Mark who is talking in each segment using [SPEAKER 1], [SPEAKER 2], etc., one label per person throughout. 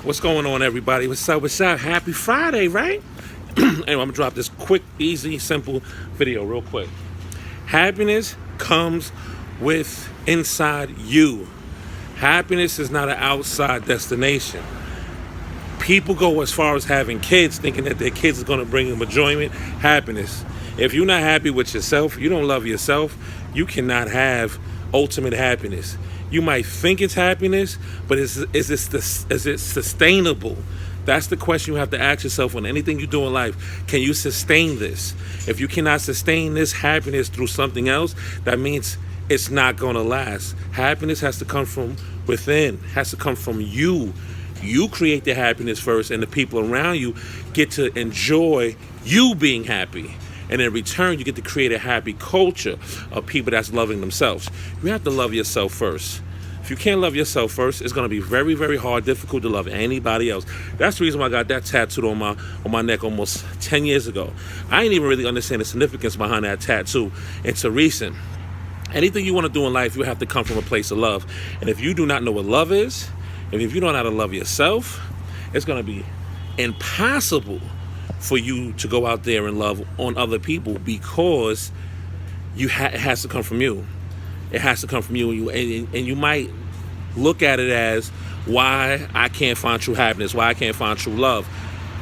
[SPEAKER 1] What's going on, everybody? What's up? What's up? Happy Friday, right? Anyway, I'm gonna drop this quick, easy, simple video real quick. Happiness comes with inside you. Happiness is not an outside destination. People go as far as having kids, thinking that their kids is gonna bring them enjoyment, happiness. If you're not happy with yourself, you don't love yourself, you cannot have ultimate happiness. You might think it's happiness, but is it sustainable? That's the question you have to ask yourself on anything you do in life. Can you sustain this? If you cannot sustain this happiness through something else, that means it's not going to last. Happiness has to come from within, has to come from you. You create the happiness first, and the people around you get to enjoy you being happy. And in return, you get to create a happy culture of people that's loving themselves. You have to love yourself first. If you can't love yourself first, it's going to be very, very hard, difficult to love anybody else. That's the reason why I got that tattooed on my neck almost 10 years ago. I didn't even really understand the significance behind that tattoo until recent. Anything you want to do in life, you have to come from a place of love. And if you do not know what love is, and if you don't know how to love yourself, it's going to be impossible for you to go out there and love on other people, because it has to come from you. It has to come from you, and you might look at it as why I can't find true happiness, why I can't find true love.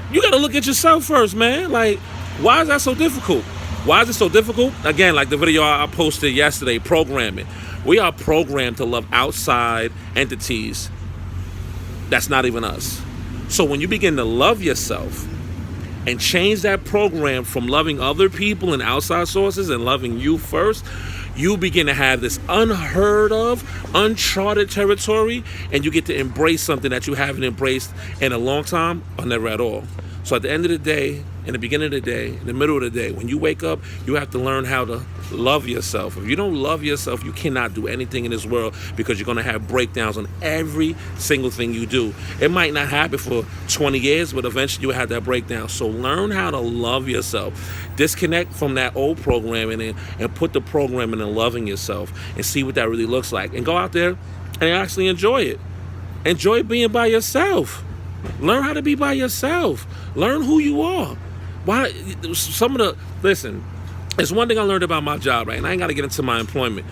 [SPEAKER 1] You got to look at yourself first, man. Like, why is that so difficult? Why is it so difficult? Again, like the video I posted yesterday, programming. We are programmed to love outside entities that's not even us. So when you begin to love yourself and change that program from loving other people and outside sources and loving you first, you begin to have this unheard of, uncharted territory, and you get to embrace something that you haven't embraced in a long time or never at all. So at the end of the day, in the beginning of the day, in the middle of the day, when you wake up, you have to learn how to love yourself. If you don't love yourself, you cannot do anything in this world, because you're going to have breakdowns on every single thing you do. It might not happen for 20 years, but eventually you'll have that breakdown. So learn how to love yourself. Disconnect from that old programming and put the programming in loving yourself, and see what that really looks like. And go out there and actually enjoy it. Enjoy being by yourself. Learn how to be by yourself. Learn who you are. Why? Listen, it's one thing I learned about my job, right? And I ain't got to get into my employment,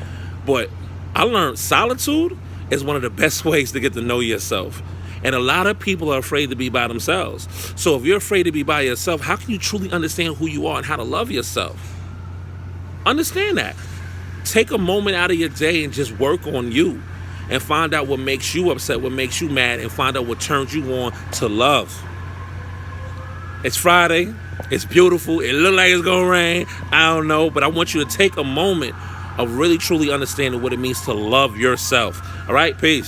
[SPEAKER 1] but I learned solitude is one of the best ways to get to know yourself. And a lot of people are afraid to be by themselves. So if you're afraid to be by yourself, how can you truly understand who you are and how to love yourself? Understand that. Take a moment out of your day and just work on you, and find out what makes you upset, what makes you mad, and find out what turns you on to love. It's Friday. It's beautiful. It looks like it's going to rain. I don't know. But I want you to take a moment of really, truly understanding what it means to love yourself. All right? Peace.